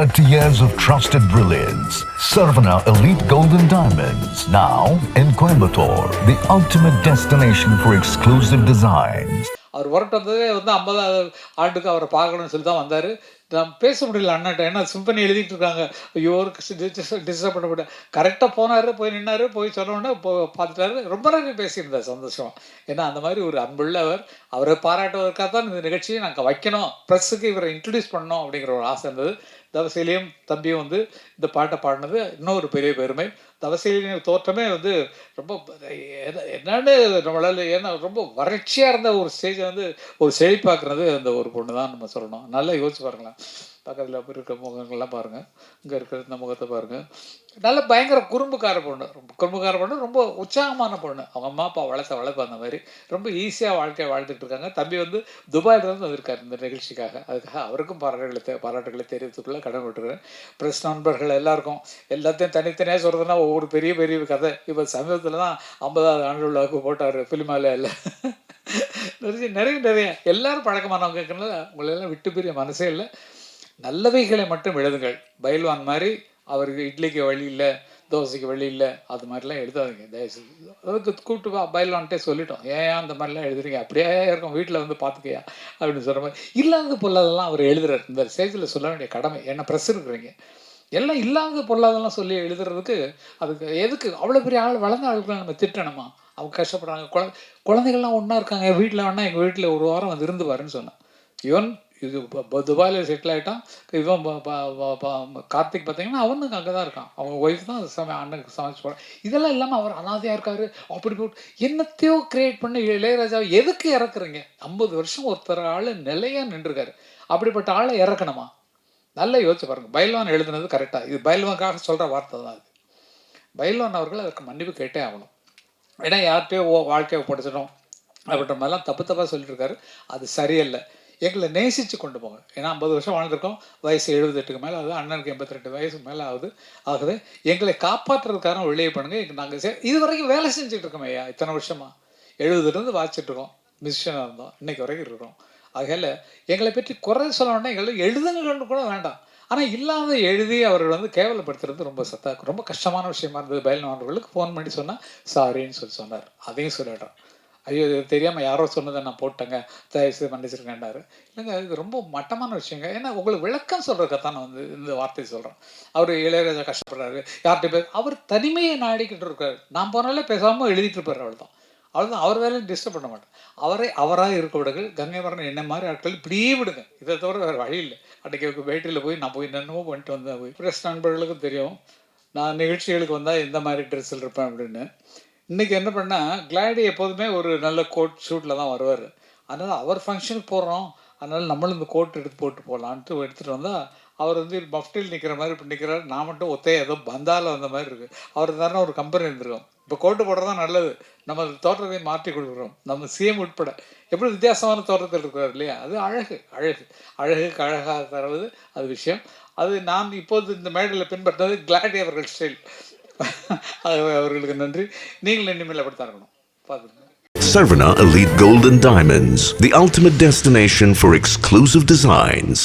30 years of trusted brilliance. Sarvana Elite Golden Diamonds, now in Coimbatore, the ultimate destination for exclusive designs. அவர் work வந்ததே வந்து 50வது ஆண்டுக்கு அவரை பார்க்கணும்னு சொல்லி தான் வந்தார். நான் பேச முடியல அண்ணன்ட்ட, ஏன்னா சிம்பனி எழுதிட்டு இருக்காங்க. ஐயோ டிஸ்டர்ப் பண்ண முடியாது. கரெக்டாக போனார், போய் நின்னார், போய் சொன்னோடனே பார்த்துட்டாரு. ரொம்ப நேரம் பேசியிருந்தார், சந்தோஷம். ஏன்னா அந்த மாதிரி ஒரு அன்புள்ளவர். அவரை பாராட்டுவதற்காக தான் இந்த நிகழ்ச்சியை நாங்கள் வைக்கணும், ப்ரெஸ்ஸுக்கு இவரை இன்ட்ரடியூஸ் பண்ணோம் அப்படிங்கிற ஒரு ஆசை இருந்தது. தவசீலியும் தம்பியும் வந்து இந்த பாட்டை பாடினது இன்னொரு பெரிய பெருமை. தவசீலியின் தோற்றமே வந்து ரொம்ப என்னன்னு நம்மளால், ஏன்னா ரொம்ப வறட்சியாக இருந்த ஒரு ஸ்டேஜை வந்து ஒரு செழிப்பாக்குறது அந்த ஒரு பொண்ணு தான் நம்ம சொல்லணும். நல்லா யோசிச்சு பாருங்களேன். பக்கத்தில் இருக்கிற முகங்கள்லாம் பாருங்கள், இங்கே இருக்கிற இந்த முகத்தை பாருங்கள். நல்ல பயங்கர குறும்புக்கார பொண்ணு, ரொம்ப குறும்புக்கார பொண்ணு, ரொம்ப உற்சாகமான பொண்ணு. அவங்க அம்மா அப்பா வளர்ப்பு அந்த மாதிரி ரொம்ப ஈஸியாக வாழ்க்கையை வாழ்ந்துட்டு இருக்காங்க. தம்பி வந்து துபாயிலிருந்து வந்திருக்காரு இந்த நிகழ்ச்சிக்காக. அதுக்காக அவருக்கும் பாராட்டுகளை தெரிவித்துக்குள்ள கடமைப்பட்டுருக்கேன். ப்ரெஸ் நண்பர்கள் எல்லாருக்கும் எல்லாத்தையும் தனித்தனியாக சொல்கிறதுனா ஒவ்வொரு பெரிய பெரிய கதை. இப்போ சமீபத்தில் தான் 50வது ஆண்டு விழாவுக்கு போட்டார் ஃபிலிமால. எல்லாம் நிறைய எல்லாரும் பழக்கமானவங்கனால உங்களெல்லாம் விட்டு பெரிய மனசே இல்லை. நல்லவைகளை மட்டும் எழுதுங்கள். பயில்வான் மாதிரி அவருக்கு இட்லிக்கு வழி இல்லை, தோசைக்கு வழி இல்லை, அது மாதிரிலாம் எழுதாதீங்க தயவுசெய்து. அதுக்கு கூப்பிட்டு பயில்வான்ட்டே சொல்லிட்டோம், ஏன் அந்த மாதிரிலாம் எழுதுறீங்க, அப்படியே இருக்கும், வீட்டில் வந்து பார்த்துக்கையா அப்படின்னு சொல்கிற மாதிரி. இல்லாத பொல்லாதெல்லாம் அவர் எழுதுறாரு. இந்த ஸ்டேஜில் சொல்ல வேண்டிய கடமை, என்ன ப்ரெஸ் இருக்கிறீங்க, எல்லாம் இல்லாத பொல்லாதெல்லாம் சொல்லி எழுதுறதுக்கு அதுக்கு எதுக்கு அவ்வளோ பெரிய ஆள், வளர்ந்த ஆளுக்குலாம் நம்ம திட்டணுமா? அவங்க கஷ்டப்படுறாங்க. குழந்தைகள்லாம் ஒன்றா இருக்காங்க. வீட்டில் வேணா எங்கள் வீட்டில் ஒரு வாரம் வந்து இருந்து பாருன்னு சொன்னேன். ஈவன் இது துபாயில் செட்டில் ஆகிட்டான். இவன் கார்த்திக் பார்த்தீங்கன்னா அவனுக்கு அங்கே தான் இருக்கான். அவங்க ஒய்ஃப் தான் அண்ணனுக்கு சமைச்சு போகிறான். இதெல்லாம் இல்லாமல் அவர் அனாதையாக இருக்காரு. அப்படி போட்டு என்னத்தையோ கிரியேட் பண்ணி இளையராஜாவை எதுக்கு இறக்குறீங்க? 50 வருஷம் ஒருத்தர் ஆள் நிலையாக நின்றுருக்காரு. அப்படிப்பட்ட ஆளை இறக்கணுமா? நல்லா யோசிச்சு பாருங்கள். பயில்வான் எழுதுனது கரெக்டாக, இது பயில்வானுக்காக சொல்கிற வார்த்தை தான் அது. பயில்வான் அவர்கள் அதற்கு மன்னிப்பு கேட்டே ஆகணும். ஏன்னா யார்கிட்டயோ வாழ்க்கையை படிச்சிடும் அப்படின்ற மாதிரிலாம் தப்பாக சொல்லிட்டு இருக்காரு. அது சரியில்லை. எங்களை நேசித்து கொண்டு போங்க. ஏன்னா 50 வருஷம் வாழ்ந்துருக்கோம். வயசு 78க்கு மேலே ஆகுது. அண்ணனுக்கு 82 வயசுக்கு மேலே ஆகுது. ஆகுது எங்களை காப்பாற்றுறதுக்கான வெளியே பண்ணுங்கள். நாங்கள் இது வரைக்கும் வேலை செஞ்சுட்டு இருக்கோம் ஐயா. இத்தனை வருஷமாக 70லேருந்து வாசிச்சுட்ருக்கோம். மியூசிஷியனாக இருந்தோம், இன்றைக்கி வரைக்கும் இருக்கிறோம். ஆகையில் எங்களை பற்றி குறை சொல்லணுன்னா எங்களை எழுதுங்கன்னு கூட வேண்டாம். ஆனால் இல்லாத எழுதி அவர்கள் வந்து கேவலப்படுத்துறது ரொம்ப கஷ்டமான விஷயமா இருந்தது. பயில்வானவர்களுக்கு ஃபோன் பண்ணி சொன்னால் சாரின்னு சொன்னார். அதையும் சொல்லிடுறோம். ஐயோ இது தெரியாமல் யாரோ சொன்னதை நான் போட்டேங்க, தயவுசெய்து மன்னிச்சிருக்கேன்டாரு. இல்லைங்க, இது ரொம்ப மட்டமான விஷயங்க. ஏன்னா உங்களுக்கு விளக்கம் சொல்கிறதுக்காக நான் வந்து இந்த வார்த்தையை சொல்கிறேன். அவர் இளையராஜா கஷ்டப்படுறாரு, யார்கிட்ட அவர் தனிமையை நாடிக்கிட்டு இருக்காரு. நான் போனாலே பேசாமல் எழுதிட்டு இருப்பார். அவ்வளோதான். அவர் வேலையை டிஸ்டர்ப் பண்ண மாட்டேன். அவராக இருக்க விடுங்க. கங்கை மரணம் என்ன மாதிரி ஆட்கள் இப்படியே விடுங்க. இதை தவிர வேறு வழி இல்லை. அன்றைக்கி பேட்டியில் போய் நான் என்னென்னமோ பண்ணிட்டு வந்தேன். ப்ரெஸ் நண்பர்களுக்கும் தெரியும் நான் நிகழ்ச்சிகளுக்கு வந்தால் எந்த மாதிரி ட்ரெஸ்ஸில் இருப்பேன் அப்படின்னு. இன்றைக்கி என்ன பண்ணால், கிளாடி எப்போதுமே ஒரு நல்ல கோட் ஷூட்டில் தான் வருவார். அதனால் அவர் ஃபங்க்ஷனுக்கு போடுறோம், அதனால் நம்மளும் இந்த கோட் போட்டு போகலான்ட்டு எடுத்துகிட்டு வந்தால் அவர் வந்து மஃப்டில் நிற்கிற மாதிரி இப்போ நிற்கிறார். நான் மட்டும் ஏதோ பந்தாவில் வந்த மாதிரி இருக்குது. அவர் தானே ஒரு கம்பெனி இருந்திருக்கோம். இப்போ கோட்டு போடுறது தான் நல்லது. நம்ம தோற்றத்தையும் மாற்றி கொடுக்குறோம். நம்ம சிஎம் உட்பட எப்படி வித்தியாசமான தோற்றத்தில் இருக்கிறார் இல்லையா? அது அழகுக்கு அழகாக தருவது அது விஷயம். அது நான் இப்போது இந்த மேடையில் பின்பற்றது கிளாடி அவர்கள் ஸ்டைல். அவர்களுக்கு நன்றி. நீங்கள் இனிமேல் அப்படித்தான் இருக்கணும். பார்த்துங்க. Sarvana Elite Golden Diamonds, the ultimate destination for exclusive designs.